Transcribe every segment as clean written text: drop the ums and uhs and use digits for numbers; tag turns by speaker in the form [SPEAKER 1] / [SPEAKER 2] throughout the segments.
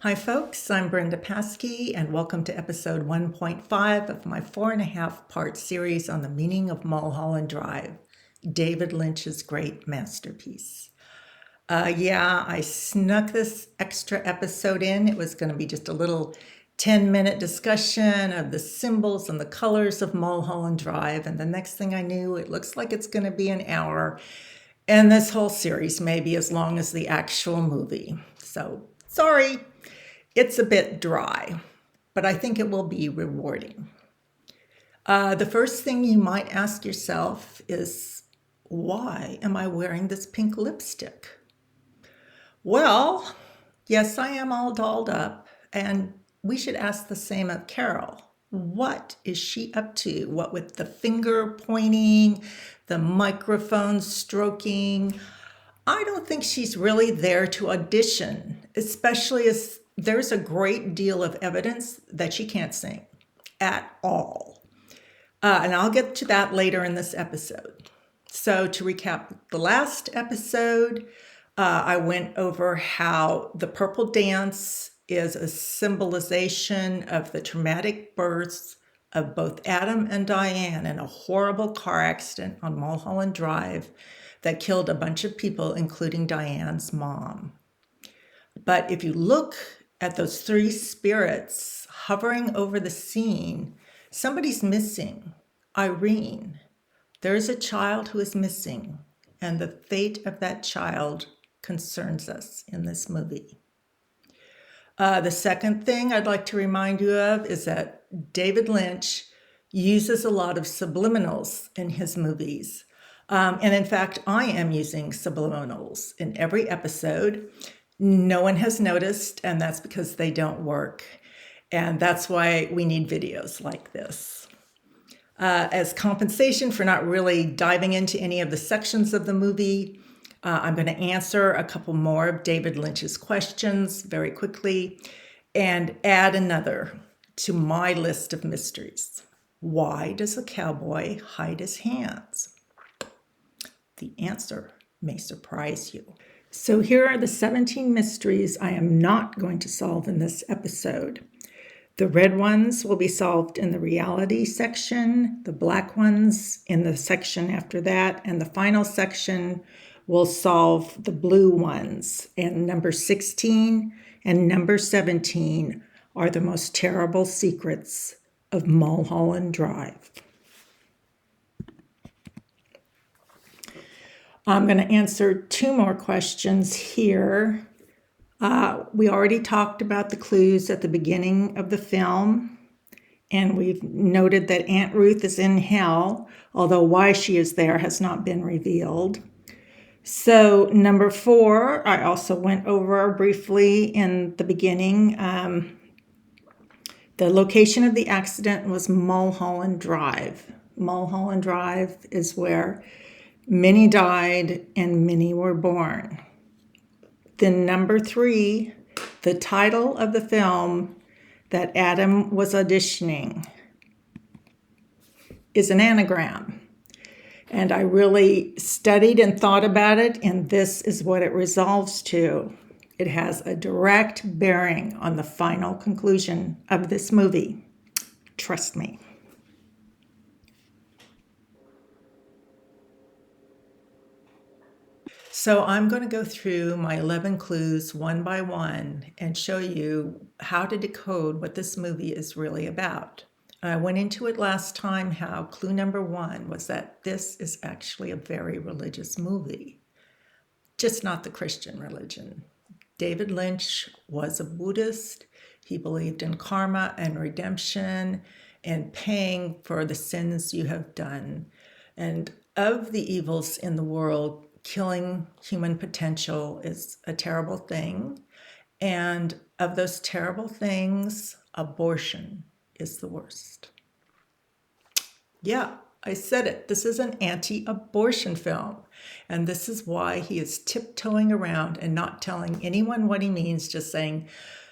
[SPEAKER 1] Hi folks, I'm Brenda Paskey and welcome to episode 1.5 of my 4.5-part series on the meaning of Mulholland Drive, David Lynch's great masterpiece. I snuck this extra episode in. It was going to be just a little 10-minute discussion of the symbols and the colors of Mulholland Drive, and the next thing I knew, it looks like it's going to be an hour, and this whole series may be as long as the actual movie. So, sorry. It's a bit dry, but I think it will be rewarding. The first thing you might ask yourself is, why am I wearing this pink lipstick? Well, yes, I am all dolled up, and we should ask the same of Carol. What is she up to? What with the finger pointing, the microphone stroking? I don't think she's really there to audition, especially as there's a great deal of evidence that she can't sing at all. And I'll get to that later in this episode. So to recap the last episode, I went over how the purple dance is a symbolization of the traumatic births of both Adam and Diane in a horrible car accident on Mulholland Drive that killed a bunch of people, including Diane's mom. But if you look at those three spirits hovering over the scene, somebody's missing. Irene. There's a child who is missing, and the fate of that child concerns us in this movie. The second thing I'd like to remind you of is that David Lynch uses a lot of subliminals in his movies. And in fact, I am using subliminals in every episode. No one has noticed, and that's because they don't work. And that's why we need videos like this. As compensation for not really diving into any of the sections of the movie, I'm going to answer a couple more of David Lynch's questions very quickly and add another to my list of mysteries. Why does a cowboy hide his hands? The answer may surprise you. So here are the 17 mysteries I am not going to solve in this episode. The red ones will be solved in the reality section, the black ones in the section after that, and the final section will solve the blue ones. And number 16 and number 17 are the most terrible secrets of Mulholland Drive. I'm going to answer two more questions here. We already talked about the clues at the beginning of the film, and we've noted that Aunt Ruth is in hell, although why she is there has not been revealed. So number 4, I also went over briefly in the beginning. The location of the accident was Mulholland Drive. Mulholland Drive is where many died and many were born. Then number 3, the title of the film that Adam was auditioning is an anagram. And I really studied and thought about it, and this is what it resolves to. It has a direct bearing on the final conclusion of this movie. Trust me. So I'm going to go through my 11 clues one by one and show you how to decode what this movie is really about. I went into it last time how clue number 1 was that this is actually a very religious movie, just not the Christian religion. David Lynch was a Buddhist. He believed in karma and redemption and paying for the sins you have done. And of the evils in the world, killing human potential is a terrible thing. And of those terrible things, abortion is the worst. Yeah, I said it. This is an anti-abortion film. And this is why he is tiptoeing around and not telling anyone what he means, just saying,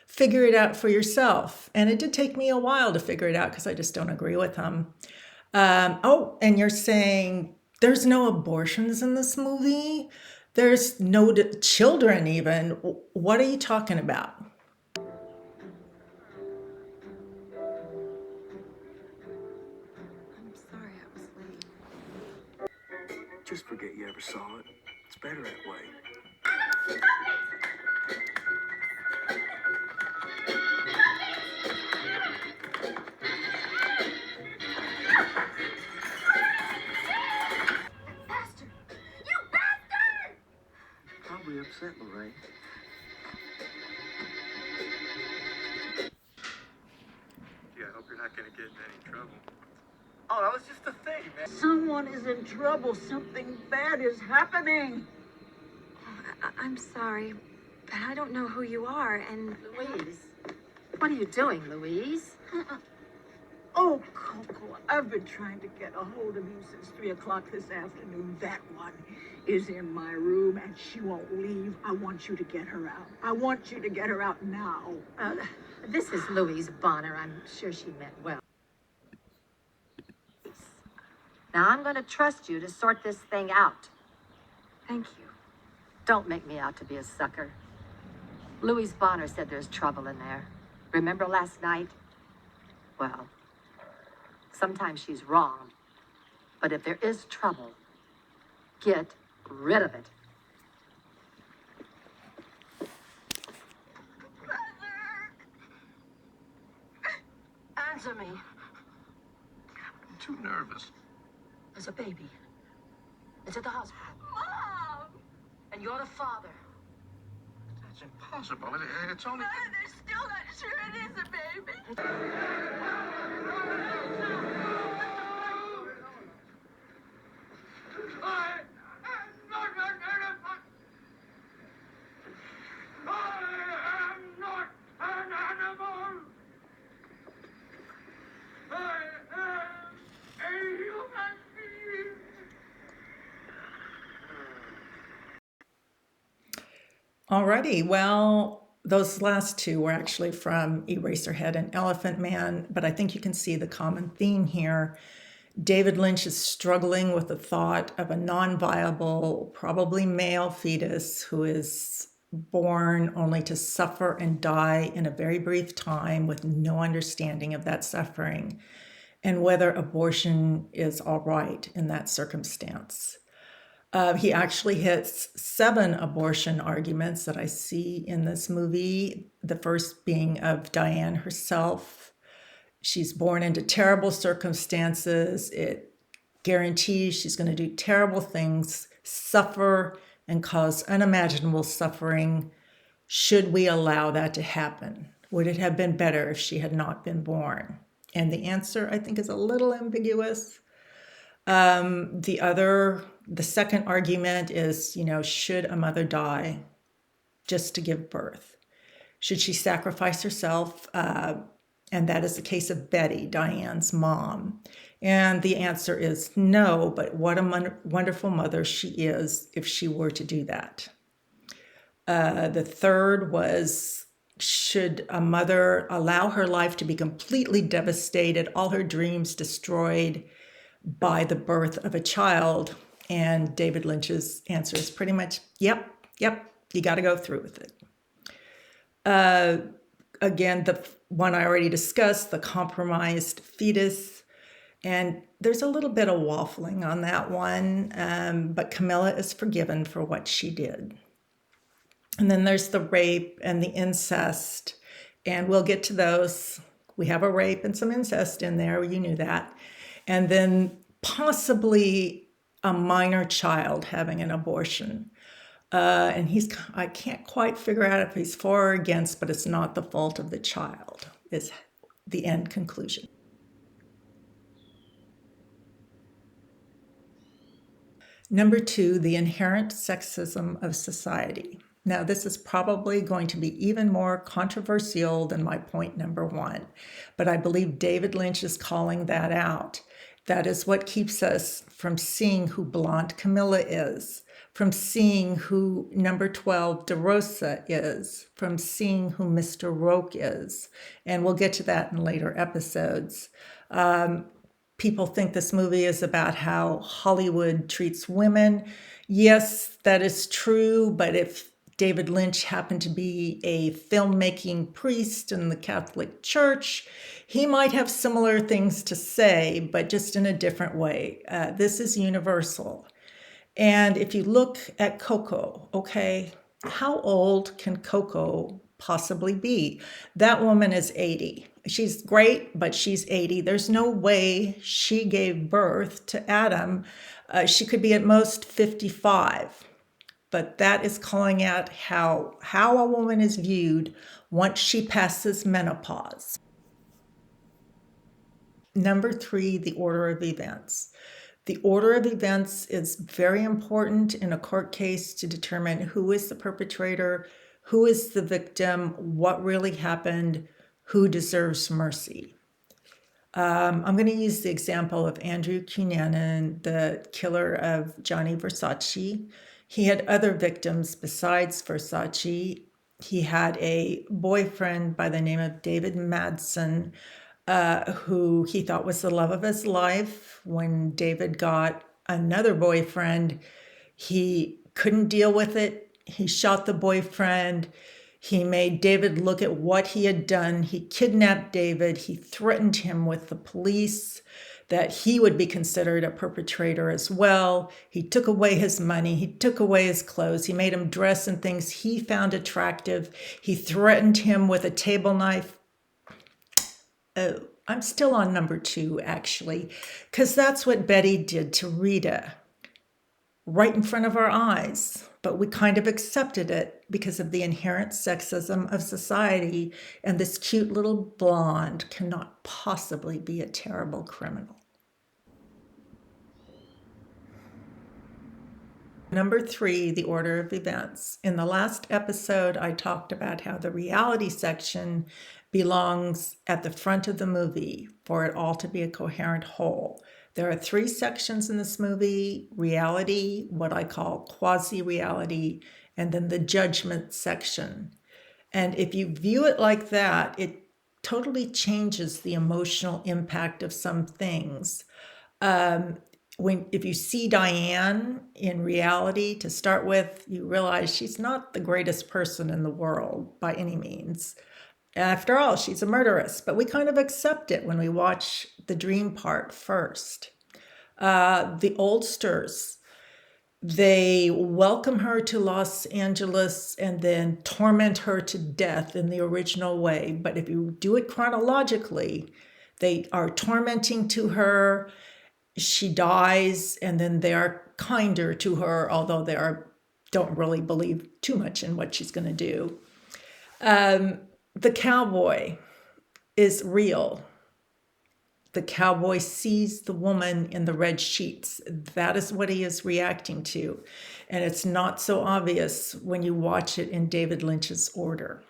[SPEAKER 1] figure it out for yourself. And it did take me a while to figure it out because I just don't agree with him. And you're saying there's no abortions in this movie? There's no children even. What are you talking about?
[SPEAKER 2] Just forget you ever saw it. It's better that way.
[SPEAKER 3] Bastard! You bastard!
[SPEAKER 2] Probably upset, Lorraine.
[SPEAKER 4] Yeah, I hope you're not going to get in any trouble.
[SPEAKER 2] Oh, that was just a thing, man.
[SPEAKER 5] Someone is in trouble. Something bad is happening.
[SPEAKER 3] I'm sorry, but I don't know who you are, and...
[SPEAKER 6] Louise, what are you doing, Louise?
[SPEAKER 5] Oh, Coco, I've been trying to get a hold of you since 3 o'clock this afternoon. That one is in my room, and she won't leave. I want you to get her out. I want you to get her out now.
[SPEAKER 6] This is Louise Bonner. I'm sure she meant well. Now, I'm going to trust you to sort this thing out.
[SPEAKER 3] Thank you.
[SPEAKER 6] Don't make me out to be a sucker. Louise Bonner said there's trouble in there. Remember last night? Well, sometimes she's wrong. But if there is trouble, get rid of it.
[SPEAKER 5] Answer me.
[SPEAKER 4] I'm too nervous.
[SPEAKER 5] There's a baby. It's at the hospital.
[SPEAKER 3] Mom!
[SPEAKER 5] And you're the father.
[SPEAKER 4] That's impossible. It's only...
[SPEAKER 3] They're still not sure it is a baby.
[SPEAKER 4] I am not an elephant! I am not an animal! I am a human being!
[SPEAKER 1] Alrighty, well, those last two were actually from Eraserhead and Elephant Man, but I think you can see the common theme here. David Lynch is struggling with the thought of a non-viable, probably male fetus who is born only to suffer and die in a very brief time with no understanding of that suffering, and whether abortion is all right in that circumstance. He actually hits 7 abortion arguments that I see in this movie, the first being of Diane herself. She's born into terrible circumstances. It guarantees she's going to do terrible things, suffer, and cause unimaginable suffering. Should we allow that to happen? Would it have been better if she had not been born? And the answer, I think, is a little ambiguous. The second argument is, should a mother die just to give birth? Should she sacrifice herself? And that is the case of Betty, Diane's mom. And the answer is no, but what a wonderful mother she is if she were to do that. The third was, should a mother allow her life to be completely devastated, all her dreams destroyed by the birth of a child? And David Lynch's answer is pretty much, yep, you got to go through with it. Again, the one I already discussed, the compromised fetus. And there's a little bit of waffling on that one, but Camilla is forgiven for what she did. And then there's the rape and the incest, and we'll get to those. We have a rape and some incest in there, you knew that. And then possibly a minor child having an abortion. And I can't quite figure out if he's for or against, but it's not the fault of the child, is the end conclusion. Number 2, the inherent sexism of society. Now, this is probably going to be even more controversial than my point number 1, but I believe David Lynch is calling that out. That is what keeps us from seeing who blonde Camilla is, from seeing who number 12 DeRosa is, from seeing who Mr. Roque is. And we'll get to that in later episodes. People think this movie is about how Hollywood treats women. Yes, that is true, but if David Lynch happened to be a filmmaking priest in the Catholic Church, he might have similar things to say, but just in a different way. This is universal. And if you look at Coco, okay, how old can Coco possibly be? That woman is 80. She's great, but she's 80. There's no way she gave birth to Adam. She could be at most 55. But that is calling out how a woman is viewed once she passes menopause. Number 3, the order of events. The order of events is very important in a court case to determine who is the perpetrator, who is the victim, what really happened, who deserves mercy. I'm going to use the example of Andrew Cunanan, the killer of Johnny Versace. He had other victims besides Versace. He had a boyfriend by the name of David Madsen, who he thought was the love of his life. When David got another boyfriend, he couldn't deal with it. He shot the boyfriend. He made David look at what he had done. He kidnapped David. He threatened him with the police that he would be considered a perpetrator as well. He took away his money. He took away his clothes. He made him dress in things he found attractive. He threatened him with a table knife. Oh, I'm still on number 2, actually, because that's what Betty did to Rita right in front of our eyes. But we kind of accepted it because of the inherent sexism of society, and this cute little blonde cannot possibly be a terrible criminal. Number 3, the order of events. In the last episode, I talked about how the reality section belongs at the front of the movie for it all to be a coherent whole. There are 3 sections in this movie: reality, what I call quasi-reality, and then the judgment section. And if you view it like that, it totally changes the emotional impact of some things. If you see Diane in reality, to start with, you realize she's not the greatest person in the world by any means. After all, she's a murderess, but we kind of accept it when we watch the dream part first. The Oldsters, they welcome her to Los Angeles and then torment her to death in the original way. But if you do it chronologically, they are tormenting to her, she dies, and then they are kinder to her, although they don't really believe too much in what she's going to do. The cowboy is real. The cowboy sees the woman in the red sheets. That is what he is reacting to. And it's not so obvious when you watch it in David Lynch's order.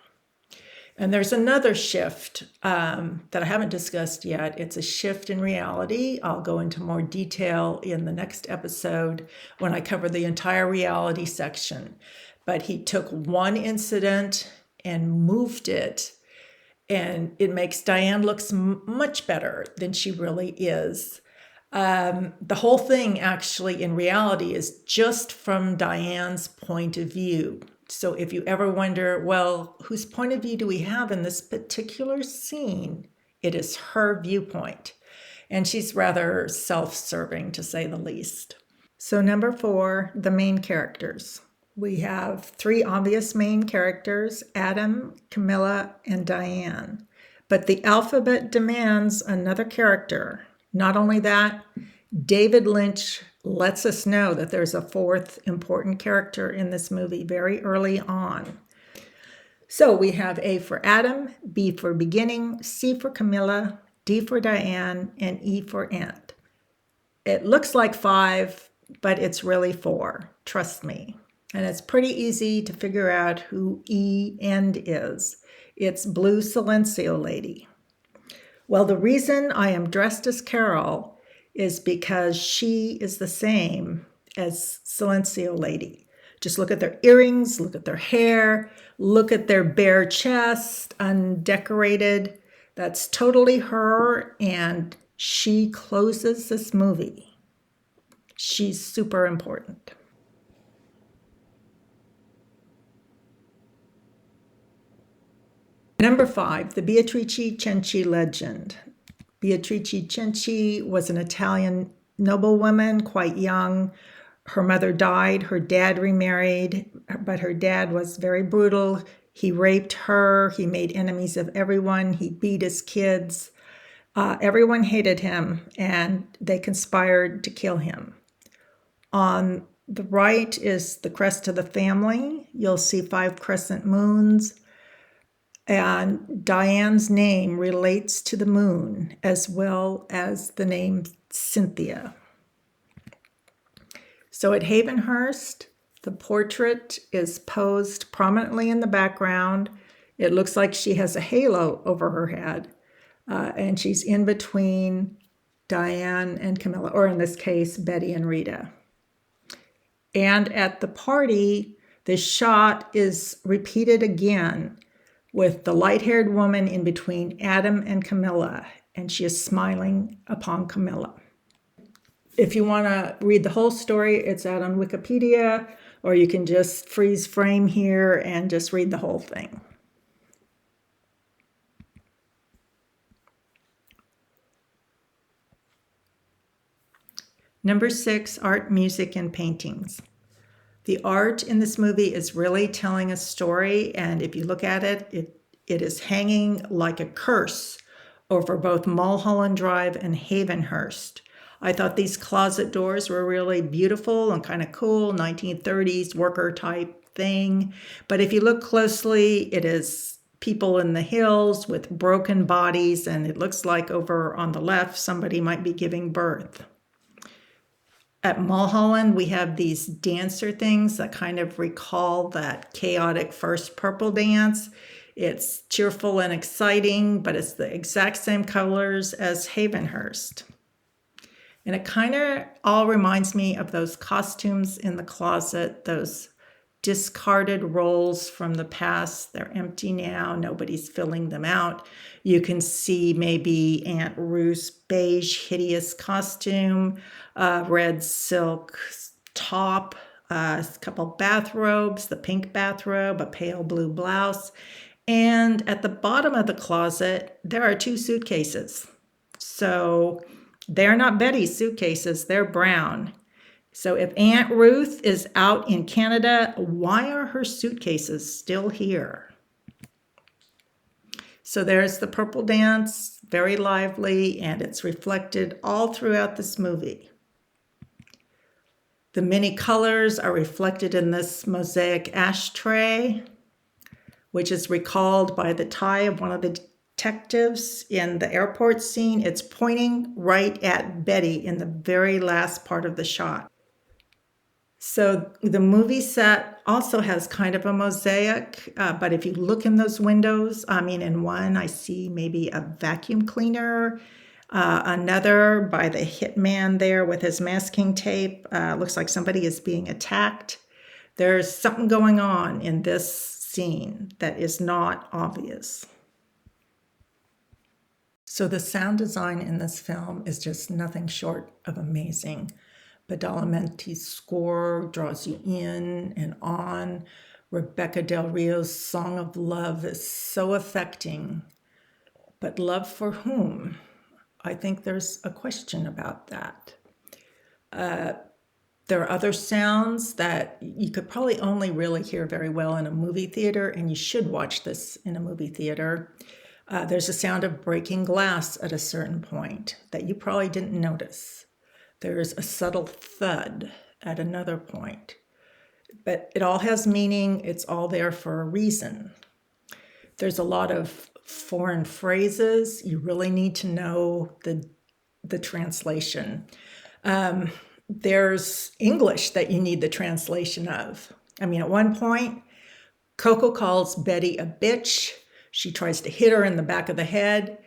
[SPEAKER 1] And there's another shift that I haven't discussed yet. It's a shift in reality. I'll go into more detail in the next episode when I cover the entire reality section. But he took one incident and moved it, and it makes Diane look much better than she really is. The whole thing actually in reality is just from Diane's point of view. So if you ever wonder, well, whose point of view do we have in this particular scene? It is her viewpoint. And she's rather self-serving, to say the least. So number 4, the main characters. We have 3 obvious main characters: Adam, Camilla, and Diane. But the alphabet demands another character. Not only that, David Lynch lets us know that there's a 4th important character in this movie very early on. So we have A for Adam, B for beginning, C for Camilla, D for Diane, and E for end. It looks like 5, but it's really 4. Trust me. And it's pretty easy to figure out who E end is. It's Blue Silencio Lady. Well, the reason I am dressed as Carol is because she is the same as Silencio Lady. Just look at their earrings, look at their hair, look at their bare chest, undecorated. That's totally her, and she closes this movie. She's super important. Number 5, the Beatrice Cenci legend. Beatrice Cenci was an Italian noblewoman, quite young. Her mother died, her dad remarried, but her dad was very brutal. He raped her, he made enemies of everyone, he beat his kids. Everyone hated him, and they conspired to kill him. On the right is the crest of the family. You'll see 5 crescent moons. And Diane's name relates to the moon as well as the name Cynthia. So at Havenhurst, the portrait is posed prominently in the background. It looks like she has a halo over her head, and she's in between Diane and Camilla, or in this case, Betty and Rita. And at the party, the shot is repeated again with the light-haired woman in between Adam and Camilla, and she is smiling upon Camilla. If you want to read the whole story, it's out on Wikipedia, or you can just freeze frame here and just read the whole thing. Number 6, art, music, and paintings. The art in this movie is really telling a story, and if you look at it, it is hanging like a curse over both Mulholland Drive and Havenhurst. I thought these closet doors were really beautiful and kind of cool, 1930s worker type thing. But if you look closely, it is people in the hills with broken bodies, and it looks like over on the left, somebody might be giving birth. At Mulholland, we have these dancer things that kind of recall that chaotic first purple dance. It's cheerful and exciting, but it's the exact same colors as Havenhurst. And it kind of all reminds me of those costumes in the closet, those discarded rolls from the past. They're empty now. Nobody's filling them out. You can see maybe Aunt Ruth's beige, hideous costume, red silk top, a couple bathrobes, the pink bathrobe, a pale blue blouse. And at the bottom of the closet, there are 2 suitcases. So they're not Betty's suitcases, they're brown. So if Aunt Ruth is out in Canada, why are her suitcases still here? So there's the purple dance, very lively, and it's reflected all throughout this movie. The many colors are reflected in this mosaic ashtray, which is recalled by the tie of one of the detectives in the airport scene. It's pointing right at Betty in the very last part of the shot. So the movie set also has kind of a mosaic, but if you look in those windows, in one I see maybe a vacuum cleaner, another by the hitman there with his masking tape. Looks like somebody is being attacked. There's something going on in this scene that is not obvious. So the sound design in this film is just nothing short of amazing. Badalamenti's score draws you in and on. Rebecca Del Rio's Song of Love is so affecting. But love for whom? I think there's a question about that. There are other sounds that you could probably only really hear very well in a movie theater, and you should watch this in a movie theater. There's a sound of breaking glass at a certain point that you probably didn't notice. There's a subtle thud at another point. But it all has meaning. It's all there for a reason. There's a lot of foreign phrases. You really need to know the translation. There's English that you need the translation of. At one point, Coco calls Betty a bitch. She tries to hit her in the back of the head.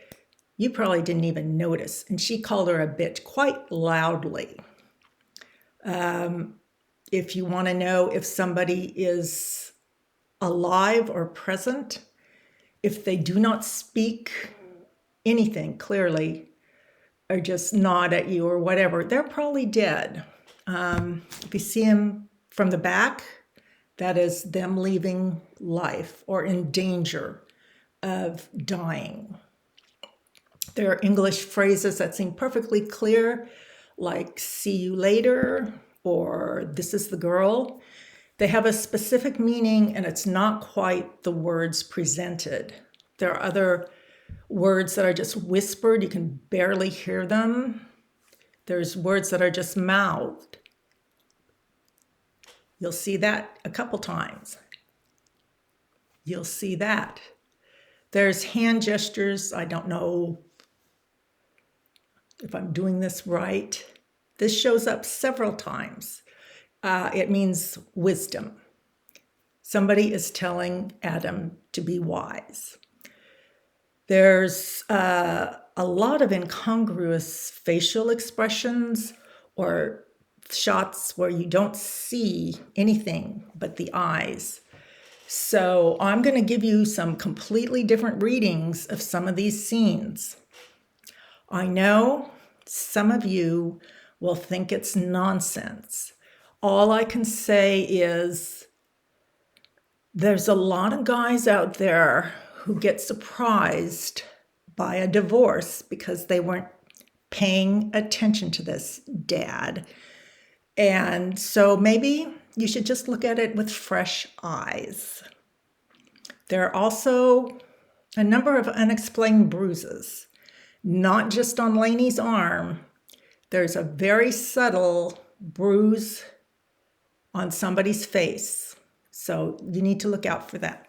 [SPEAKER 1] You probably didn't even notice. And she called her a bitch quite loudly. If you want to know if somebody is alive or present, if they do not speak anything clearly, or just nod at you or whatever, they're probably dead. If you see them from the back, that is them leaving life or in danger of dying. There are English phrases that seem perfectly clear, like see you later, or this is the girl. They have a specific meaning, and it's not quite the words presented. There are other words that are just whispered. You can barely hear them. There's words that are just mouthed. You'll see that a couple times. You'll see that. There's hand gestures. I don't know if I'm doing this right. This shows up several times. It means wisdom. Somebody is telling Adam to be wise. There's a lot of incongruous facial expressions or shots where you don't see anything but the eyes. So I'm going to give you some completely different readings of some of these scenes. I know some of you will think it's nonsense. All I can say is there's a lot of guys out there who get surprised by a divorce because they weren't paying attention to this dad. And so maybe you should just look at it with fresh eyes. There are also a number of unexplained bruises, not just on Lainey's arm. There's a very subtle bruise on somebody's face. So you need to look out for that.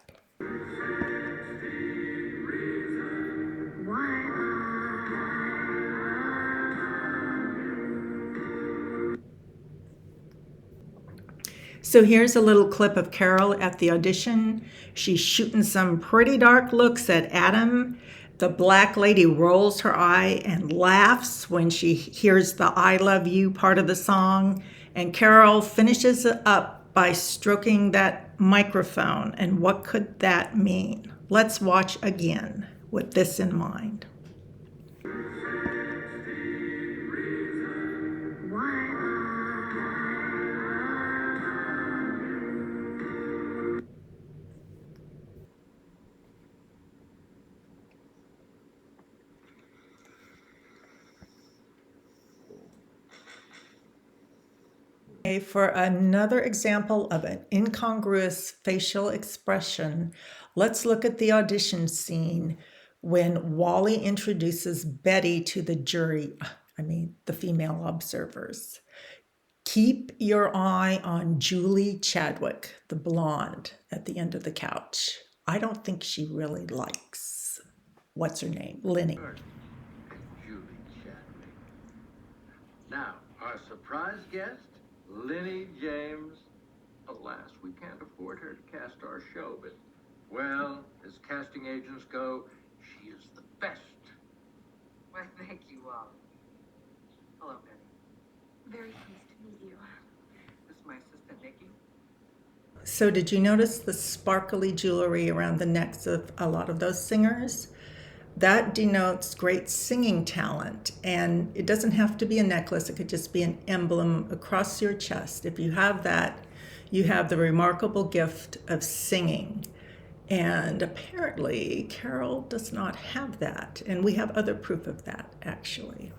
[SPEAKER 1] So here's a little clip of Carol at the audition. She's shooting some pretty dark looks at Adam. The black lady rolls her eye and laughs when she hears the I love you part of the song. And Carol finishes it up by stroking that microphone. And what could that mean? Let's watch again with this in mind. For another example of an incongruous facial expression, let's look at the audition scene when Wally introduces Betty to the jury, the female observers. Keep your eye on Julie Chadwick, the blonde at the end of the couch. I don't think she really likes, what's her name, Lenny.
[SPEAKER 7] Julie Chadwick. Now, our surprise guest, Lenny James. Alas, we can't afford her to cast our show, but, well, as casting agents go, she is the best.
[SPEAKER 6] Well, thank you all. Hello, Betty.
[SPEAKER 3] Very pleased to meet you.
[SPEAKER 6] This is my assistant, Nikki.
[SPEAKER 1] So did you notice the sparkly jewelry around the necks of a lot of those singers? That denotes great singing talent, and it doesn't have to be a necklace. It could just be an emblem across your chest. If you have that, you have the remarkable gift of singing. And apparently, Carol does not have that, and we have other proof of that, actually.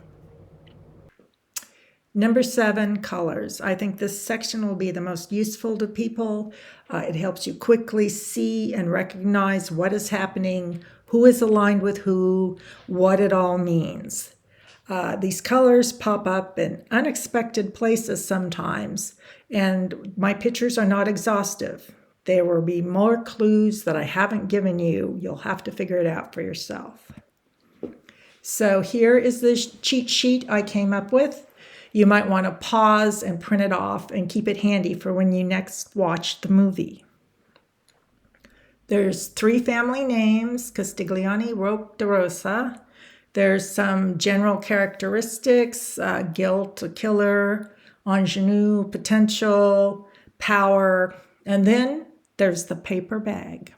[SPEAKER 1] Number 7, colors. I think this section will be the most useful to people. It helps you quickly see and recognize what is happening, who is aligned with who, what it all means. These colors pop up in unexpected places sometimes, and my pictures are not exhaustive. There will be more clues that I haven't given you. You'll have to figure it out for yourself. So here is the cheat sheet I came up with. You might want to pause and print it off and keep it handy for when you next watch the movie. There's 3 family names, Castigliani, Roque, DeRosa. There's some general characteristics, guilt, a killer, ingenue, potential, power, and then there's the paper bag.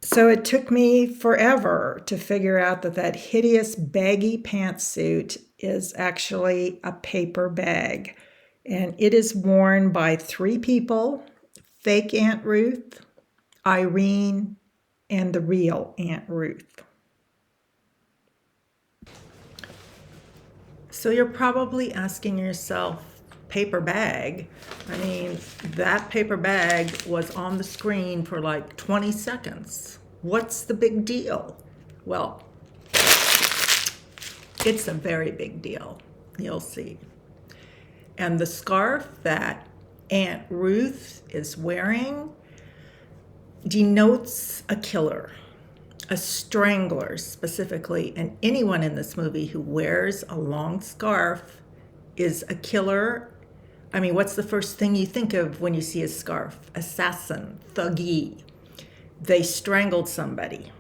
[SPEAKER 1] So it took me forever to figure out that hideous baggy pantsuit is actually a paper bag. And it is worn by 3 people, fake Aunt Ruth, Irene, and the real Aunt Ruth. So you're probably asking yourself, paper bag? I mean, that paper bag was on the screen for like 20 seconds. What's the big deal? Well, it's a very big deal. You'll see. And the scarf that Aunt Ruth is wearing denotes a killer, a strangler specifically, and anyone in this movie who wears a long scarf is a killer. I mean, what's the first thing you think of when you see a scarf? Assassin, thuggy. They strangled somebody.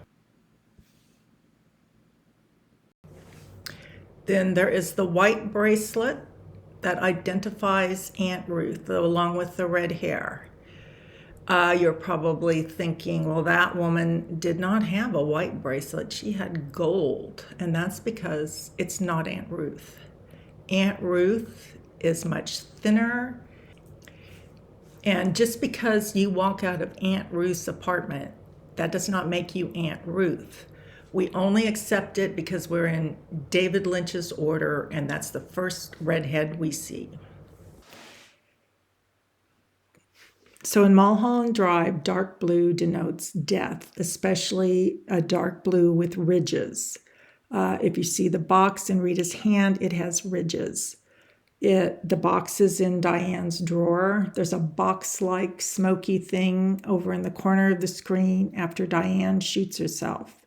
[SPEAKER 1] Then there is the white bracelet that identifies Aunt Ruth, along with the red hair. You're probably thinking, well, that woman did not have a white bracelet. She had gold. And that's because it's not Aunt Ruth. Aunt Ruth is much thinner. And just because you walk out of Aunt Ruth's apartment, that does not make you Aunt Ruth. We only accept it because we're in David Lynch's order, and that's the first redhead we see. So in Mulholland Drive, dark blue denotes death, especially a dark blue with ridges. If you see the box in Rita's hand, it has ridges. The box is in Diane's drawer. There's a box-like smoky thing over in the corner of the screen after Diane shoots herself.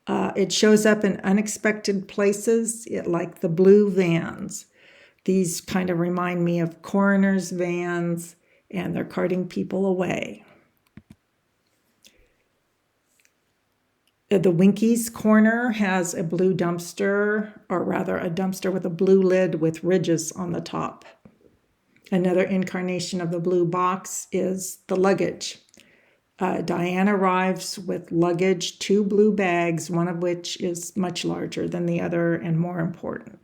[SPEAKER 1] It shows up in unexpected places, like the blue vans. These kind of remind me of coroner's vans, and they're carting people away. The Winkies corner has a blue dumpster, or rather a dumpster with a blue lid with ridges on the top. Another incarnation of the blue box is the luggage. Diane arrives with luggage, 2 blue bags, one of which is much larger than the other and more important.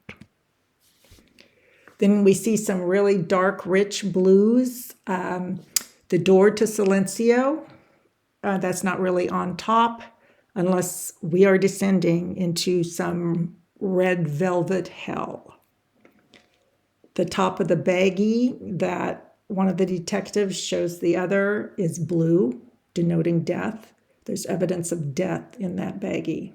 [SPEAKER 1] Then we see some really dark, rich blues. The door to Silencio, that's not really on top, unless we are descending into some red velvet hell. The top of the baggie that one of the detectives shows the other is blue, denoting death. There's evidence of death in that baggie.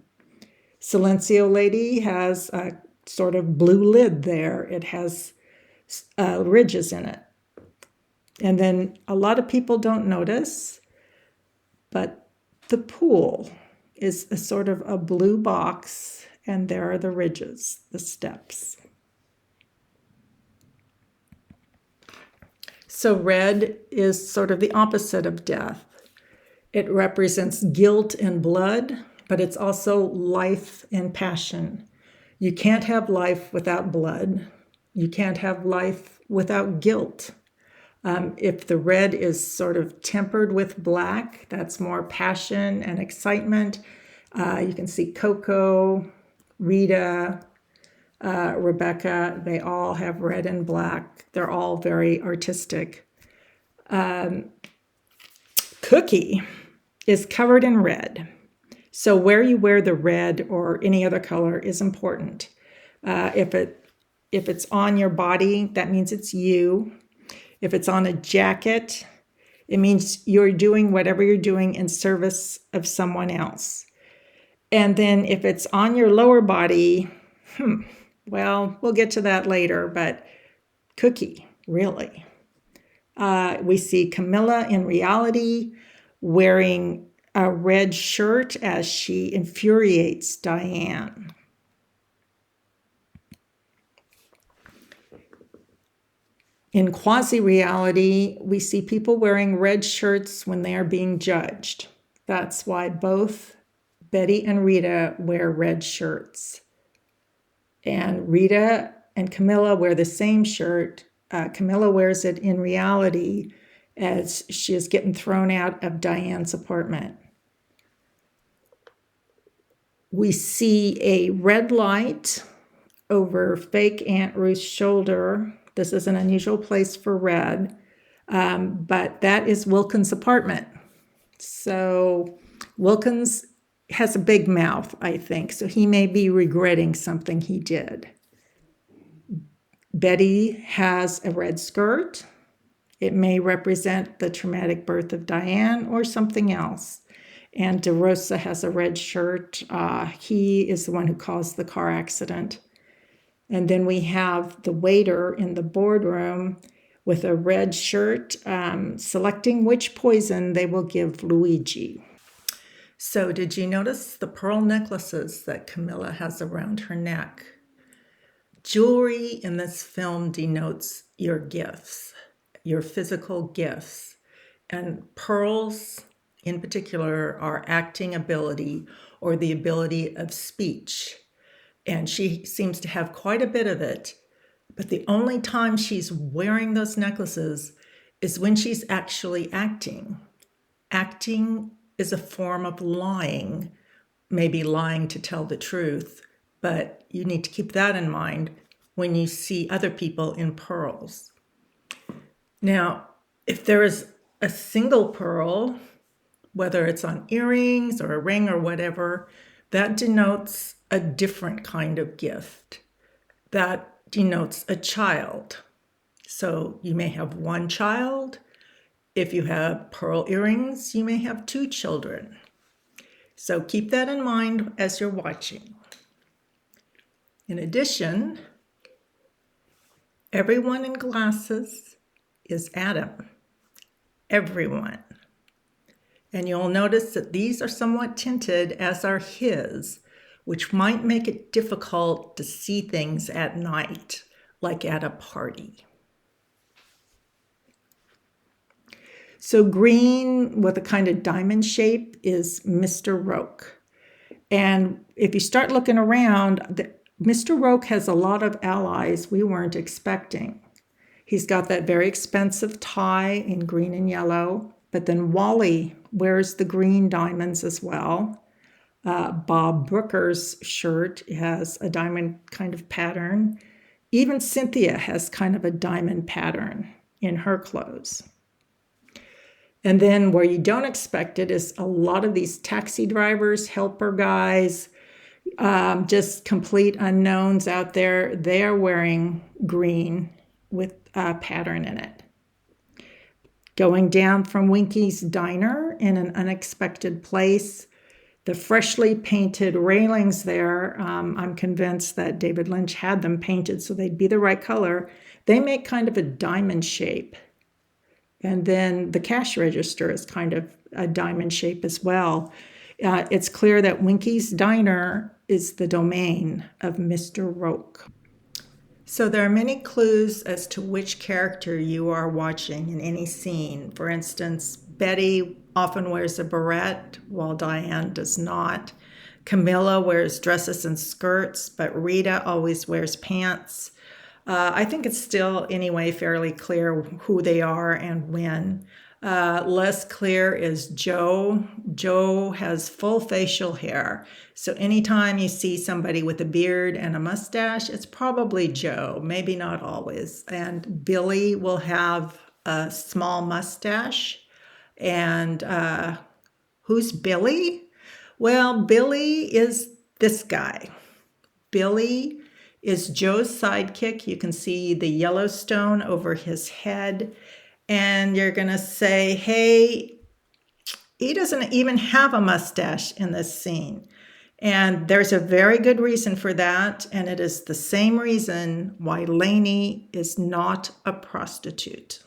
[SPEAKER 1] Silencio lady has a sort of blue lid there. It has ridges in it. And then a lot of people don't notice, but the pool is a sort of a blue box, and there are the ridges, the steps. So red is sort of the opposite of death. It represents guilt and blood, but it's also life and passion. You can't have life without blood. You can't have life without guilt. If the red is sort of tempered with black, that's more passion and excitement. You can see Coco, Rita, Rebecca, they all have red and black. They're all very artistic. Cookie is covered in red. So where you wear the red or any other color is important. If it's on your body, that means it's you. If it's on a jacket, it means you're doing whatever you're doing in service of someone else. And then if it's on your lower body, well, we'll get to that later, but Cookie, really. We see Camilla in reality wearing a red shirt as she infuriates Diane. In quasi-reality, we see people wearing red shirts when they are being judged. That's why both Betty and Rita wear red shirts. And Rita and Camilla wear the same shirt. Camilla wears it in reality as she is getting thrown out of Diane's apartment. We see a red light over fake Aunt Ruth's shoulder. This is an unusual place for red, but that is Wilkins' apartment. So Wilkins has a big mouth, I think, so he may be regretting something he did. Betty has a red skirt. It may represent the traumatic birth of Diane or something else. And DeRosa has a red shirt. He is the one who caused the car accident. And then we have the waiter in the boardroom with a red shirt, selecting which poison they will give Luigi. So did you notice the pearl necklaces that Camilla has around her neck? Jewelry in this film denotes your gifts, your physical gifts. And pearls in particular are acting ability or the ability of speech. And she seems to have quite a bit of it. But the only time she's wearing those necklaces is when she's actually acting. Acting is a form of lying, maybe lying to tell the truth, but you need to keep that in mind when you see other people in pearls. Now, if there is a single pearl, whether it's on earrings or a ring or whatever, that denotes a different kind of gift. That denotes a child. So you may have one child. If you have pearl earrings, you may have two children. So keep that in mind as you're watching. In addition, everyone in glasses is Adam. Everyone. And you'll notice that these are somewhat tinted, as are his, which might make it difficult to see things at night, like at a party. So green with a kind of diamond shape is Mr. Roke. And if you start looking around, Mr. Roke has a lot of allies we weren't expecting. He's got that very expensive tie in green and yellow, but then Wally wears the green diamonds as well. Bob Brooker's shirt has a diamond kind of pattern. Even Cynthia has kind of a diamond pattern in her clothes. And then where you don't expect it is a lot of these taxi drivers, helper guys, just complete unknowns out there. They're wearing green with a pattern in it. Going down from Winky's Diner in an unexpected place, the freshly painted railings there, I'm convinced that David Lynch had them painted so they'd be the right color. They make kind of a diamond shape. And then the cash register is kind of a diamond shape as well. It's clear that Winky's Diner is the domain of Mr. Roke. So there are many clues as to which character you are watching in any scene. For instance, Betty often wears a barrette while Diane does not. Camilla wears dresses and skirts, but Rita always wears pants. I think it's still, anyway, fairly clear who they are and when. Less clear is Joe. Joe has full facial hair. So anytime you see somebody with a beard and a mustache, it's probably Joe, maybe not always. And Billy will have a small mustache. And who's Billy? Well, Billy is this guy. Billy is Joe's sidekick. You can see the Yellowstone over his head. And you're going to say, hey, he doesn't even have a mustache in this scene. And there's a very good reason for that. And it is the same reason why Lainey is not a prostitute.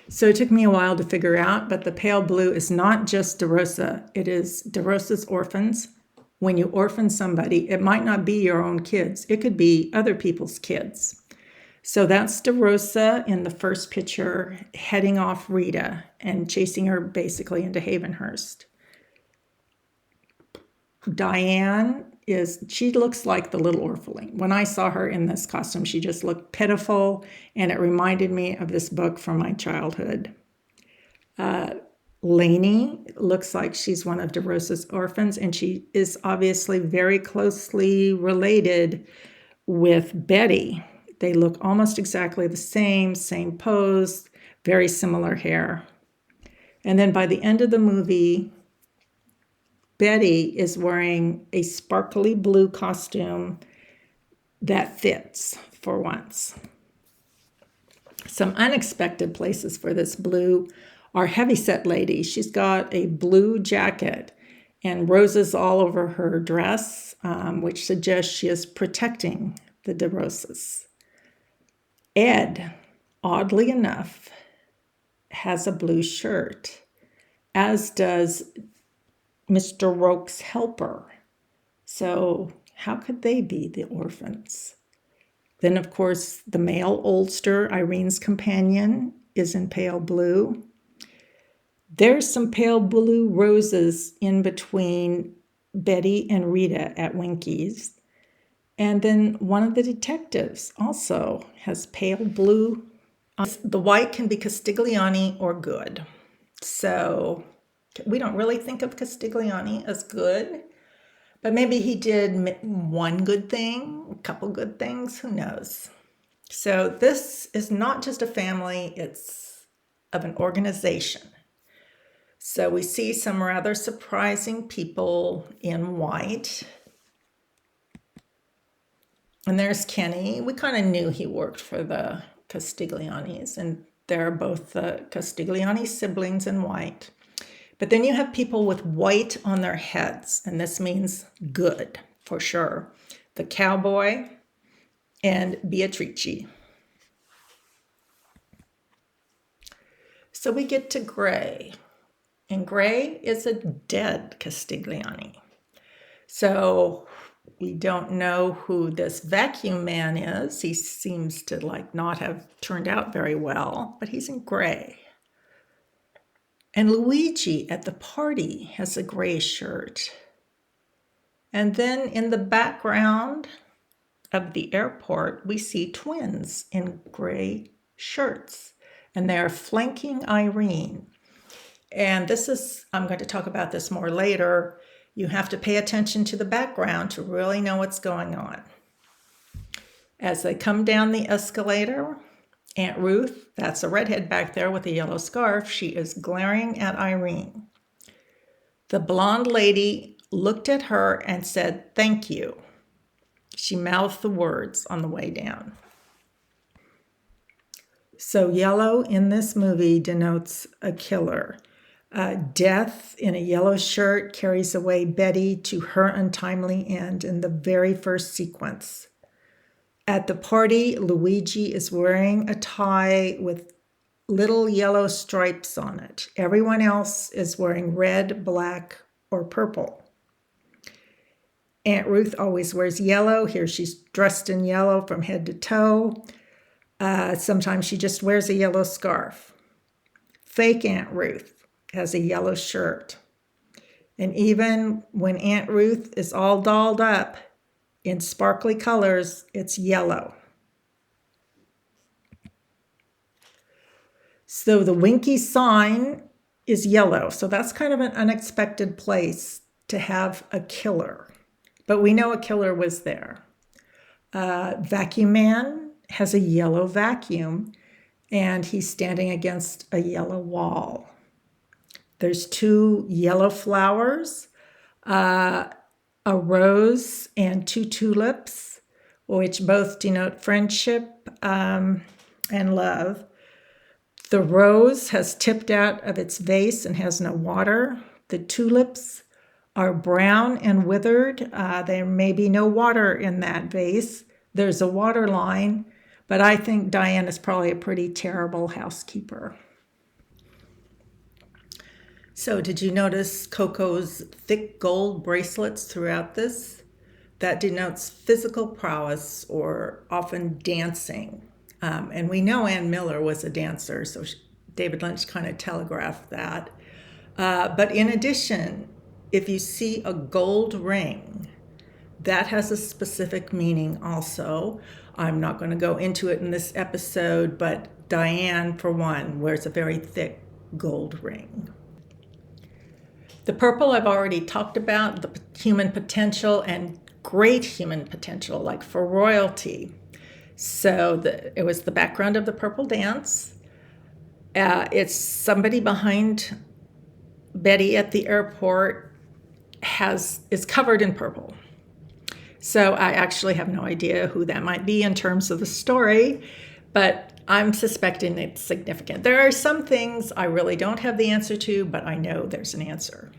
[SPEAKER 1] So it took me a while to figure out, but the pale blue is not just DeRosa. It is DeRosa's orphans. When you orphan somebody, it might not be your own kids. It could be other people's kids. So that's DeRosa in the first picture, heading off Rita and chasing her basically into Havenhurst. Diane she looks like the little orphan. When I saw her in this costume, she just looked pitiful, and it reminded me of this book from my childhood. Lainey looks like she's one of DeRosa's orphans, and she is obviously very closely related with Betty. They look almost exactly the same pose, very similar hair. And then by the end of the movie, Betty is wearing a sparkly blue costume that fits for once. Some unexpected places for this blue are heavyset lady. She's got a blue jacket and roses all over her dress, which suggests she is protecting the DeRosas. Ed, oddly enough, has a blue shirt, as does Mr. Roke's helper. So how could they be the orphans? Then, of course, the male oldster, Irene's companion, is in pale blue. There's some pale blue roses in between Betty and Rita at Winky's. And then one of the detectives also has pale blue. The white can be Castiglione or good. So we don't really think of Castiglione as good, but maybe he did one good thing, a couple good things, who knows? So this is not just a family, it's of an organization. So we see some rather surprising people in white. And there's Kenny. We kind of knew he worked for the Castiglionis, and they're both the Castiglione siblings in white. But then you have people with white on their heads, and this means good for sure. The cowboy and Beatrice. So we get to Gray, and Gray is a dead Castiglione. So we don't know who this vacuum man is. He seems to not have turned out very well, but he's in gray. And Luigi at the party has a gray shirt. And then in the background of the airport, we see twins in gray shirts, and they're flanking Irene. And I'm going to talk about this more later. You have to pay attention to the background to really know what's going on. As they come down the escalator, Aunt Ruth, that's a redhead back there with a yellow scarf, she is glaring at Irene. The blonde lady looked at her and said, "Thank you." She mouthed the words on the way down. So yellow in this movie denotes a killer. Death in a yellow shirt carries away Betty to her untimely end in the very first sequence. At the party, Luigi is wearing a tie with little yellow stripes on it. Everyone else is wearing red, black, or purple. Aunt Ruth always wears yellow. Here she's dressed in yellow from head to toe. Sometimes she just wears a yellow scarf. Fake Aunt Ruth has a yellow shirt. And even when Aunt Ruth is all dolled up in sparkly colors, it's yellow. So the Winky sign is yellow. So that's kind of an unexpected place to have a killer. But we know a killer was there. Vacuum Man has a yellow vacuum, and he's standing against a yellow wall. There's 2 yellow flowers, a rose and 2 tulips, which both denote friendship and love. The rose has tipped out of its vase and has no water. The tulips are brown and withered. There may be no water in that vase. There's a water line, but I think Diane is probably a pretty terrible housekeeper. So did you notice Coco's thick gold bracelets throughout this? That denotes physical prowess or often dancing. And we know Ann Miller was a dancer, so David Lynch kind of telegraphed that. But in addition, if you see a gold ring, that has a specific meaning also. I'm not going to go into it in this episode, but Diane, for one, wears a very thick gold ring. The purple I've already talked about, the human potential and great human potential, like for royalty. So it was the background of the purple dance. It's somebody behind Betty at the airport is covered in purple. So I actually have no idea who that might be in terms of the story, but I'm suspecting it's significant. There are some things I really don't have the answer to, but I know there's an answer.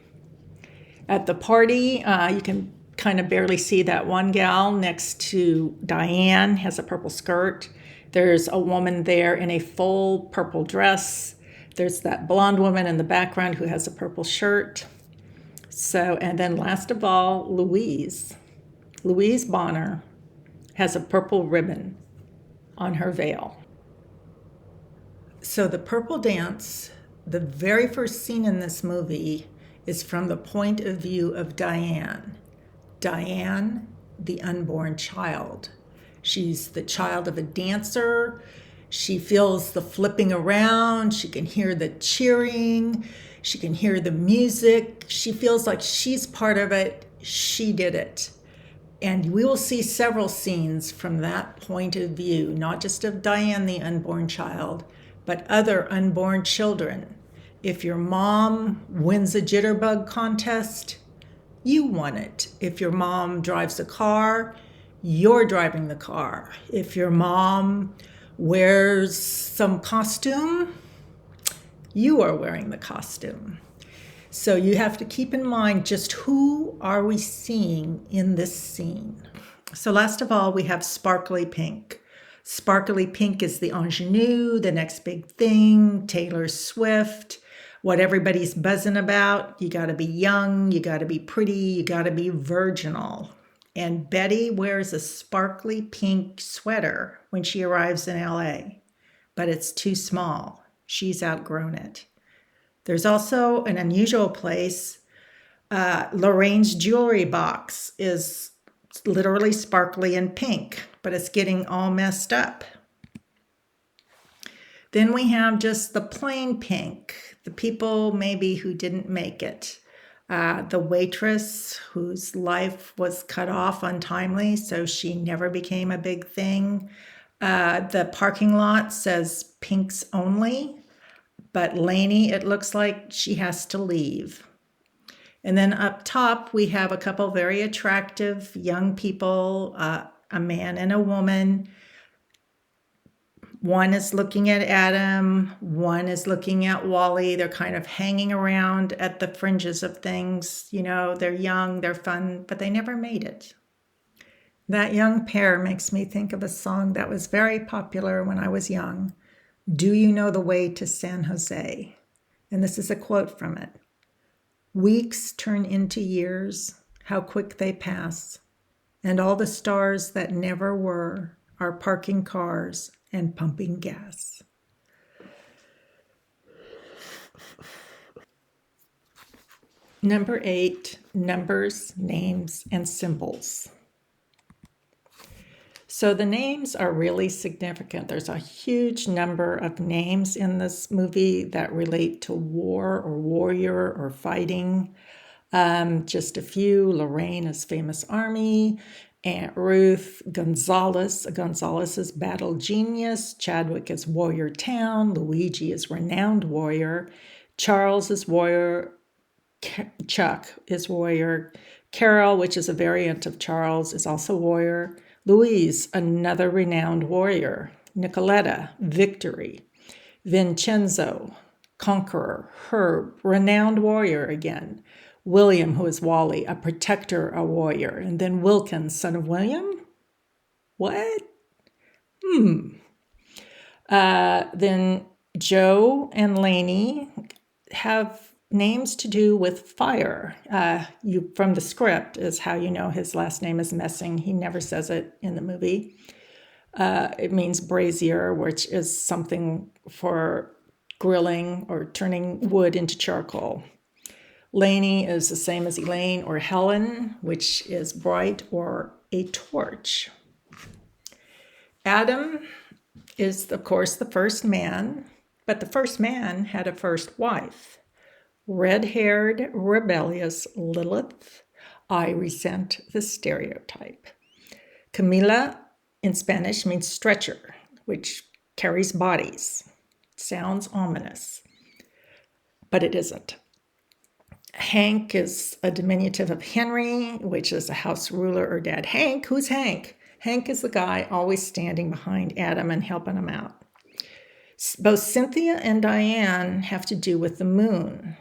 [SPEAKER 1] At the party, you can kind of barely see that one gal next to Diane has a purple skirt. There's a woman there in a full purple dress. There's that blonde woman in the background who has a purple shirt. So, and then last of all, Louise Bonner has a purple ribbon on her veil. So the purple dance, the very first scene in this movie, is from the point of view of Diane. Diane, the unborn child. She's the child of a dancer. She feels the flipping around. She can hear the cheering. She can hear the music. She feels like she's part of it. She did it. And we will see several scenes from that point of view, not just of Diane, the unborn child, but other unborn children. If your mom wins a jitterbug contest, you won it. If your mom drives a car, you're driving the car. If your mom wears some costume, you are wearing the costume. So you have to keep in mind just who are we seeing in this scene. So last of all, we have Sparkly Pink. Sparkly Pink is the ingenue, the next big thing, Taylor Swift, what everybody's buzzing about. You got to be young, you got to be pretty, you got to be virginal. And Betty wears a sparkly pink sweater when she arrives in LA, but it's too small. She's outgrown it. There's also an unusual place. Lorraine's jewelry box is literally sparkly and pink, but it's getting all messed up. Then we have just the plain pink, the people maybe who didn't make it. The waitress whose life was cut off untimely, so she never became a big thing. The parking lot says pinks only, but Lainey, it looks like she has to leave. And then up top, we have a couple very attractive young people, a man and a woman. One is looking at Adam, one is looking at Wally. They're kind of hanging around at the fringes of things. You know, they're young, they're fun, but they never made it. That young pair makes me think of a song that was very popular when I was young. Do you know the way to San Jose? And this is a quote from it. Weeks turn into years, how quick they pass, and all the stars that never were are parking cars and pumping gas. Number 8, numbers, names, and symbols. So the names are really significant. There's a huge number of names in this movie that relate to war or warrior or fighting. Just a few. Lorraine is famous army. Aunt Ruth, Gonzalez is battle genius. Chadwick is warrior town. Luigi is renowned warrior. Charles is warrior. Chuck is warrior. Carol, which is a variant of Charles, is also warrior. Louise, another renowned warrior. Nicoletta, victory. Vincenzo, conqueror. Herb, renowned warrior again. William, who is Wally, a protector, a warrior. And then Wilkins, son of William? What? Then Joe and Lainey have names to do with fire. You from the script is how you know his last name is Messing. He never says it in the movie. It means brazier, which is something for grilling or turning wood into charcoal. Lainey is the same as Elaine or Helen, which is bright or a torch. Adam is, of course, the first man, but the first man had a first wife. Red-haired, rebellious Lilith. I resent the stereotype. Camila in Spanish means stretcher, which carries bodies. Sounds ominous, but it isn't. Hank is a diminutive of Henry, which is a house ruler or dad. Hank, who's Hank? Hank is the guy always standing behind Adam and helping him out. Both Cynthia and Diane have to do with the moon,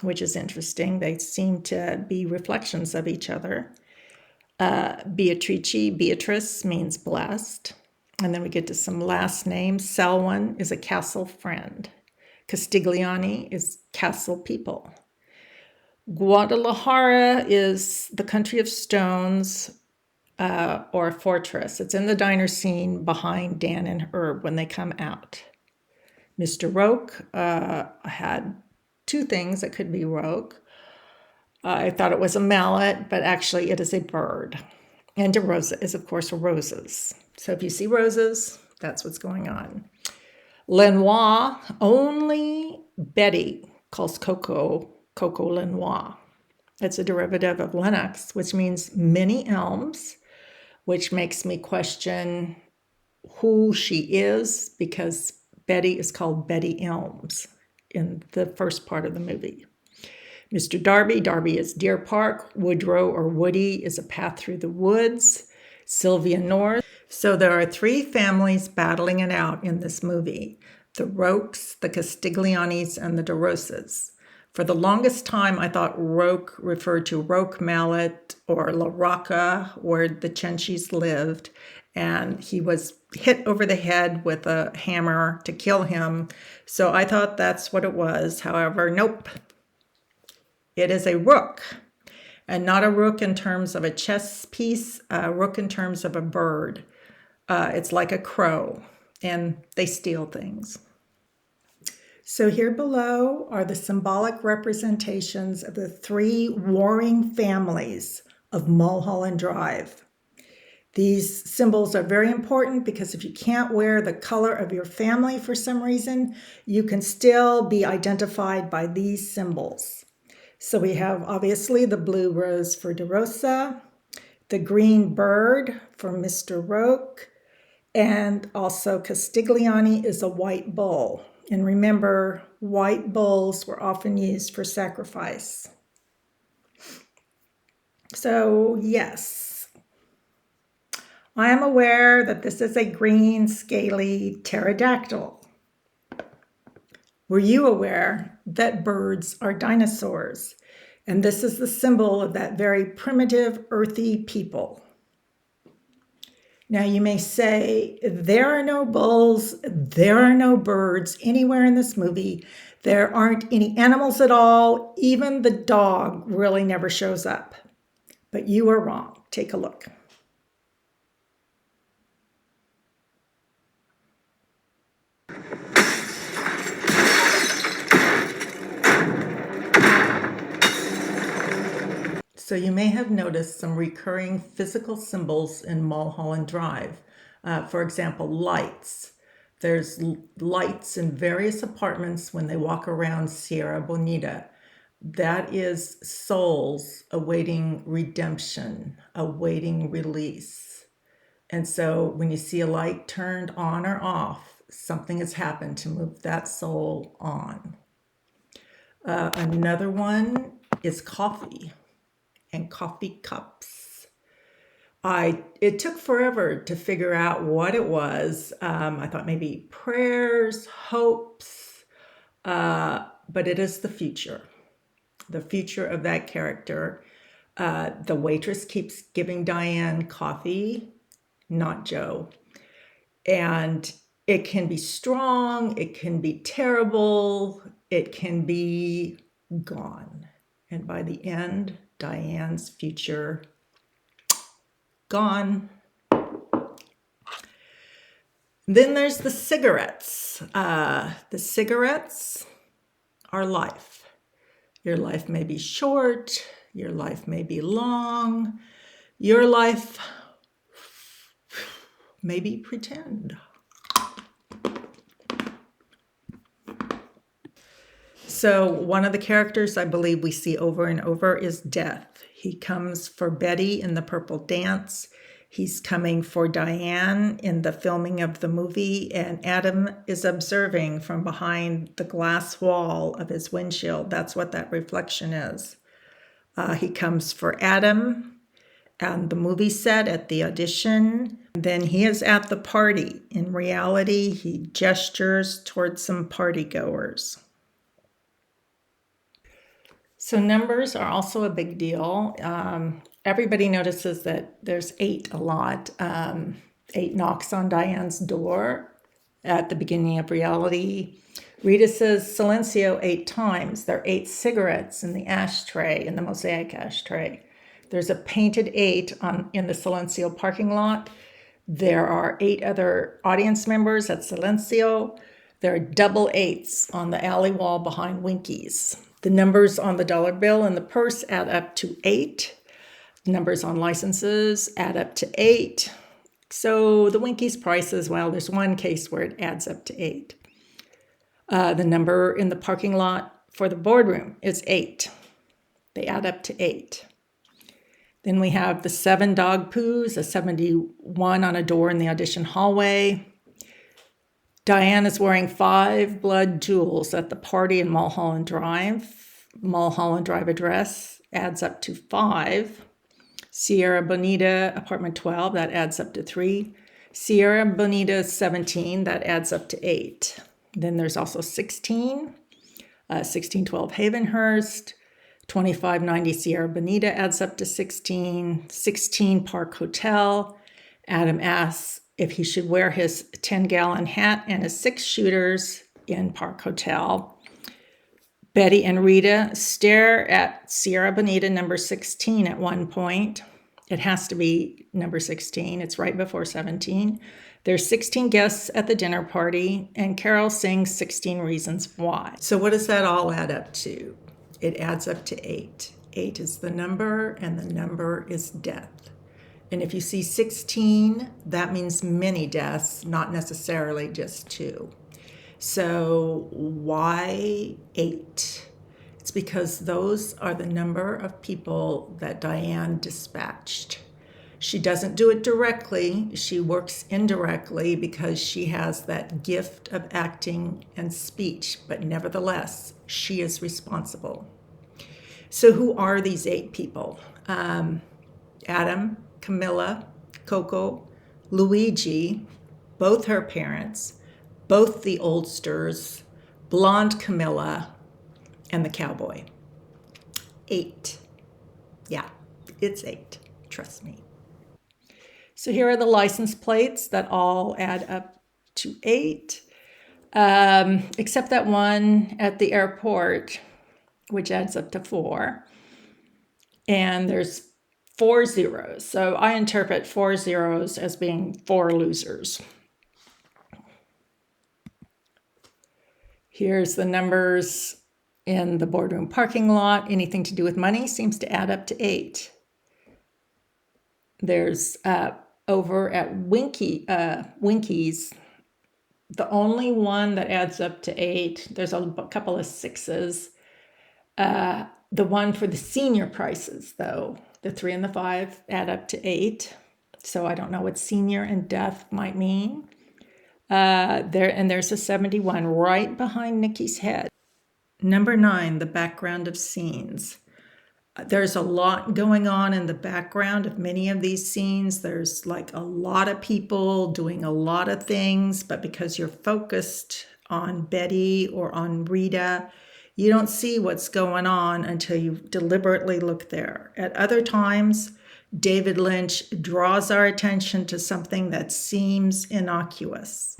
[SPEAKER 1] which is interesting. They seem to be reflections of each other. Beatrice means blessed. And then we get to some last names. Selwyn is a castle friend. Castigliani is castle people. Guadalajara is the country of stones, or a fortress. It's in the diner scene behind Dan and Herb when they come out. Mr. Roque had two things that could be Roque. I thought it was a mallet, but actually it is a bird. And DeRosa is, of course, roses. So if you see roses, that's what's going on. Lenoir, only Betty calls Coco Lenoir. It's a derivative of Lennox, which means many elms, which makes me question who she is, because Betty is called Betty Elms in the first part of the movie. Mr. Darby is Deer Park. Woodrow or Woody is a path through the woods. Sylvia North. So there are three families battling it out in this movie: the Roques, the Castiglianis, and the DeRosas. For the longest time, I thought Roque referred to Roque Mallet or La Rocca, where the Cencis lived, and he was hit over the head with a hammer to kill him. So I thought that's what it was. However, nope. It is a rook, and not a rook in terms of a chess piece, a rook in terms of a bird. It's like a crow, and they steal things. So here below are the symbolic representations of the three warring families of Mulholland Drive. These symbols are very important because if you can't wear the color of your family for some reason, you can still be identified by these symbols. So we have obviously the blue rose for DeRosa, the green bird for Mr. Roque, and also Castigliani is a white bull. And remember, white bulls were often used for sacrifice. So yes, I am aware that this is a green, scaly pterodactyl. Were you aware that birds are dinosaurs? And this is the symbol of that very primitive, earthy people. Now you may say, there are no bulls, there are no birds anywhere in this movie. There aren't any animals at all. Even the dog really never shows up. But you are wrong. Take a look. So you may have noticed some recurring physical symbols in Mulholland Drive. For example, lights. There's lights in various apartments when they walk around Sierra Bonita. That is souls awaiting redemption, awaiting release. And so when you see a light turned on or off, something has happened to move that soul on. Another one is coffee and coffee cups. It took forever to figure out what it was. I thought maybe prayers, hopes, but it is the future of that character. The waitress keeps giving Diane coffee, not Joe. And it can be strong, it can be terrible, it can be gone. And by the end, Diane's future gone. Then there's the cigarettes. The cigarettes are life. Your life may be short, your life may be long, your life may be pretend. So one of the characters I believe we see over and over is Death. He comes for Betty in the Purple Dance. He's coming for Diane in the filming of the movie, and Adam is observing from behind the glass wall of his windshield. That's what that reflection is. He comes for Adam on the movie set at the audition. Then he is at the party. In reality, he gestures towards some party goers. So numbers are also a big deal. Everybody notices that there's 8 a lot. 8 knocks on Diane's door at the beginning of reality. Rita says silencio 8 times. There are 8 cigarettes in the ashtray, in the mosaic ashtray. There's a painted 8 in the silencio parking lot. There are 8 other audience members at silencio. There are double 8s on the alley wall behind Winky's. The numbers on the dollar bill and the purse add up to 8. Numbers on licenses add up to 8. So the Winky's prices, well, there's one case where it adds up to 8. The number in the parking lot for the boardroom is 8. They add up to 8. Then we have the 7 dog poos, a 71 on a door in the audition hallway. Diane is wearing 5 blood jewels at the party in Mulholland Drive. Mulholland Drive address adds up to 5. Sierra Bonita, apartment 12, that adds up to 3. Sierra Bonita 17, that adds up to 8. Then there's also 16, 1612 Havenhurst, 2590 Sierra Bonita adds up to 16, 16 Park Hotel. Adam asks if he should wear his 10-gallon hat and his 6 shooters in Park Hotel. Betty and Rita stare at Sierra Bonita number 16 at one point. It has to be number 16. It's right before 17. There's 16 guests at the dinner party, and Carol sings 16 Reasons Why. So what does that all add up to? It adds up to 8. 8 is the number, and the number is death. And if you see 16, that means many deaths, not necessarily just 2. So why 8? It's because those are the number of people that Diane dispatched. She doesn't do it directly. She works indirectly because she has that gift of acting and speech, but nevertheless, she is responsible. So who are these 8 people? Adam, Camilla, Coco, Luigi, both her parents, both the oldsters, blonde Camilla, and the cowboy. 8. Yeah, it's 8. Trust me. So here are the license plates that all add up to 8, except that one at the airport, which adds up to 4. And there's 4 zeros. So I interpret 4 zeros as being 4 losers. Here's the numbers in the boardroom parking lot. Anything to do with money seems to add up to 8. There's over at Winky's, the only one that adds up to 8. There's a couple of 6s. The one for the senior prices, though, the 3 and the 5 add up to 8. So I don't know what senior and death might mean. There's a 71 right behind Nikki's head. Number 9, the background of scenes. There's a lot going on in the background of many of these scenes. There's like a lot of people doing a lot of things, but because you're focused on Betty or on Rita, you don't see what's going on until you deliberately look there. At other times, David Lynch draws our attention to something that seems innocuous.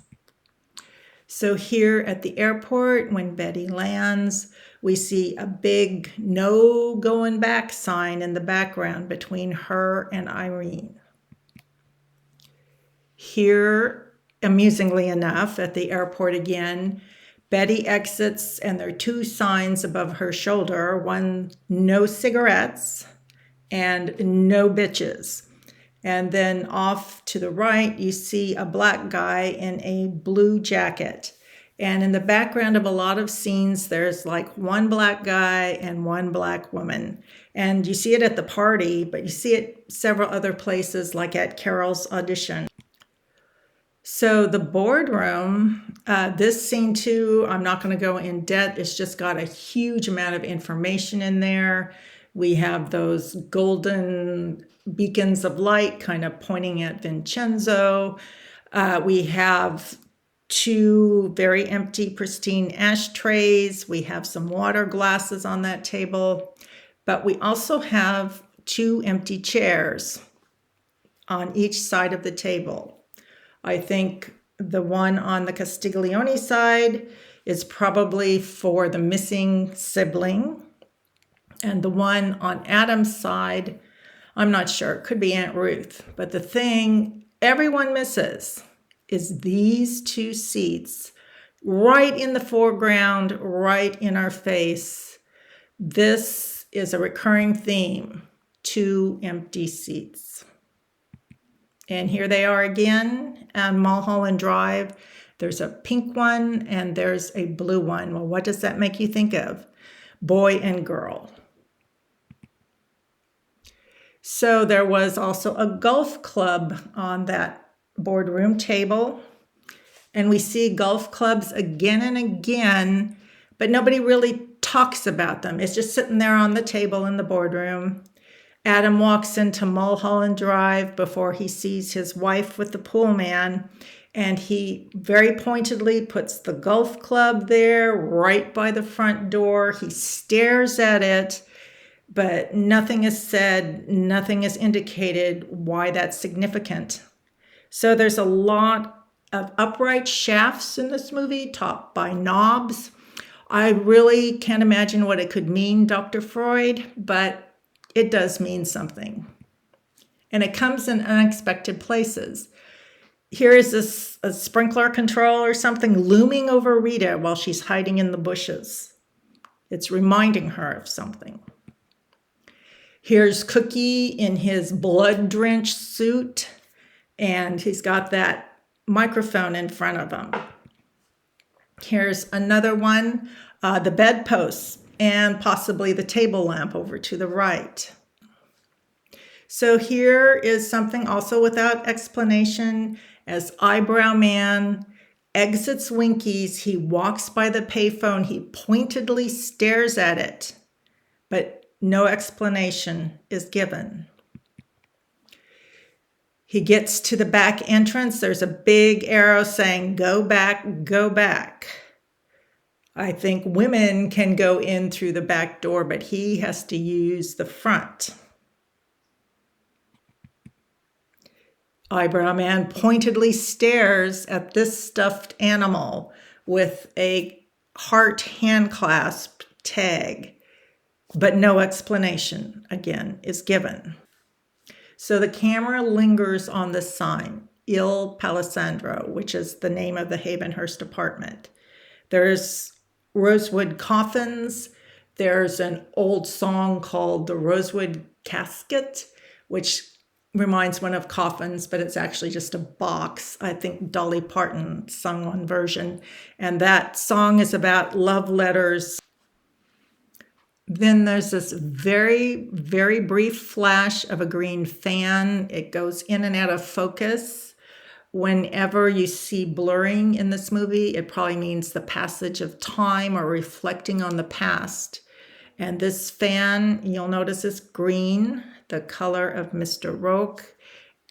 [SPEAKER 1] So here at the airport, when Betty lands, we see a big no going back sign in the background between her and Irene. Here, amusingly enough, at the airport again, Betty exits and there are 2 signs above her shoulder. One, no cigarettes, and no bitches. And then off to the right, you see a black guy in a blue jacket. And in the background of a lot of scenes, there's like one black guy and one black woman. And you see it at the party, but you see it several other places, like at Carol's audition. So the boardroom, this scene too, I'm not going to go in depth. It's just got a huge amount of information in there. We have those golden beacons of light kind of pointing at Vincenzo. We have two very empty, pristine ashtrays. We have some water glasses on that table. But we also have two empty chairs on each side of the table. I think the one on the Castiglione side is probably for the missing sibling. And the one on Adam's side, I'm not sure. It could be Aunt Ruth. But the thing everyone misses is these two seats right in the foreground, right in our face. This is a recurring theme, two empty seats. And here they are again on Mulholland Drive. There's a pink one and there's a blue one. Well, what does that make you think of? Boy and girl. So there was also a golf club on that boardroom table. And we see golf clubs again and again, but nobody really talks about them. It's just sitting there on the table in the boardroom. Adam walks into Mulholland Drive before he sees his wife with the pool man, and he very pointedly puts the golf club there right by the front door. He stares at it, but nothing is said, nothing is indicated why that's significant. So there's a lot of upright shafts in this movie, topped by knobs. I really can't imagine what it could mean, Dr. Freud, but it does mean something. And it comes in unexpected places. Here is a sprinkler control or something looming over Rita while she's hiding in the bushes. It's reminding her of something. Here's Cookie in his blood-drenched suit, and he's got that microphone in front of him. Here's another one, the bedposts, and possibly the table lamp over to the right. So here is something also without explanation. As Eyebrow Man exits Winky's, he walks by the payphone, he pointedly stares at it, but no explanation is given. He gets to the back entrance, there's a big arrow saying, "Go back, go back." I think women can go in through the back door, but he has to use the front. Eyebrow Man pointedly stares at this stuffed animal with a heart hand-clasp tag, but no explanation, again, is given. So the camera lingers on the sign, Il Palisandro, which is the name of the Havenhurst apartment. There's rosewood coffins. There's an old song called The Rosewood Casket, which reminds one of coffins, but it's actually just a box. I think Dolly Parton sung one version. And that song is about love letters. Then there's this very, very brief flash of a green fan. It goes in and out of focus. Whenever you see blurring in this movie, it probably means the passage of time or reflecting on the past. And this fan, you'll notice, is green, the color of Mr. Roque,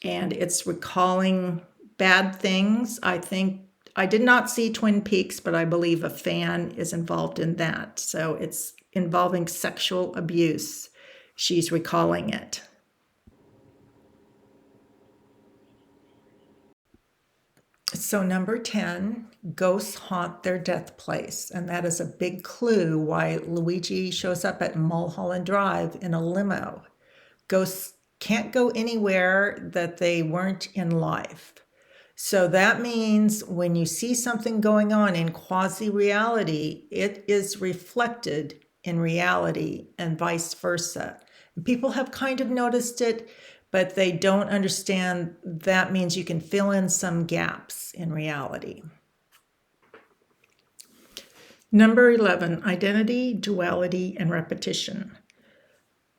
[SPEAKER 1] and it's recalling bad things. I think, I did not see Twin Peaks, but I believe a fan is involved in that. So it's involving sexual abuse. She's recalling it. So number 10, ghosts haunt their death place. And that is a big clue why Luigi shows up at Mulholland Drive in a limo. Ghosts can't go anywhere that they weren't in life. So that means when you see something going on in quasi-reality, it is reflected in reality and vice versa. And people have kind of noticed it, but they don't understand that means you can fill in some gaps in reality. Number 11, identity, duality, and repetition.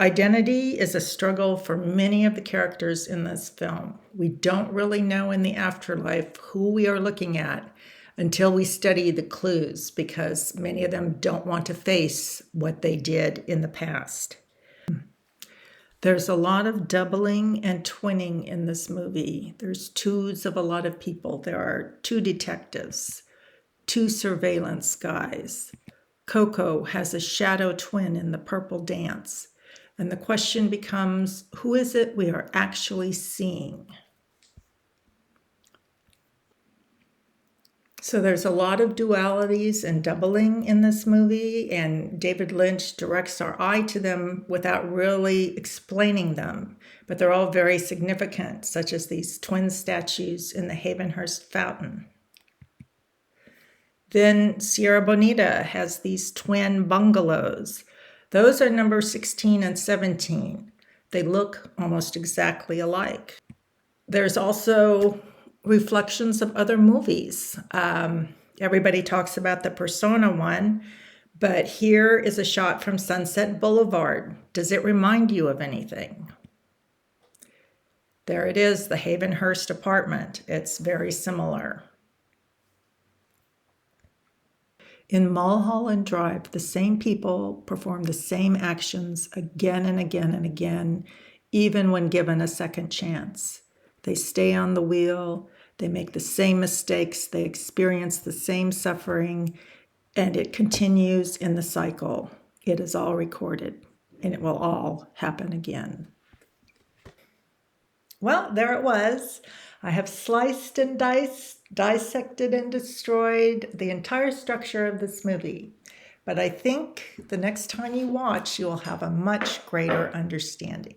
[SPEAKER 1] Identity is a struggle for many of the characters in this film. We don't really know in the afterlife who we are looking at until we study the clues, because many of them don't want to face what they did in the past. There's a lot of doubling and twinning in this movie. There's twos of a lot of people. There are 2 detectives, 2 surveillance guys. Coco has a shadow twin in the purple dance. And the question becomes, who is it we are actually seeing? So there's a lot of dualities and doubling in this movie, and David Lynch directs our eye to them without really explaining them. But they're all very significant, such as these twin statues in the Havenhurst fountain. Then Sierra Bonita has these twin bungalows. Those are number 16 and 17. They look almost exactly alike. There's also reflections of other movies. Everybody talks about the Persona one, but here is a shot from Sunset Boulevard. Does it remind you of anything? There it is, the Havenhurst apartment. It's very similar. In Mulholland Drive, the same people perform the same actions again and again and again, even when given a second chance. They stay on the wheel, they make the same mistakes, they experience the same suffering, and it continues in the cycle. It is all recorded, and it will all happen again. Well, there it was. I have sliced and dissected and destroyed the entire structure of this movie. But I think the next time you watch, you'll have a much greater understanding.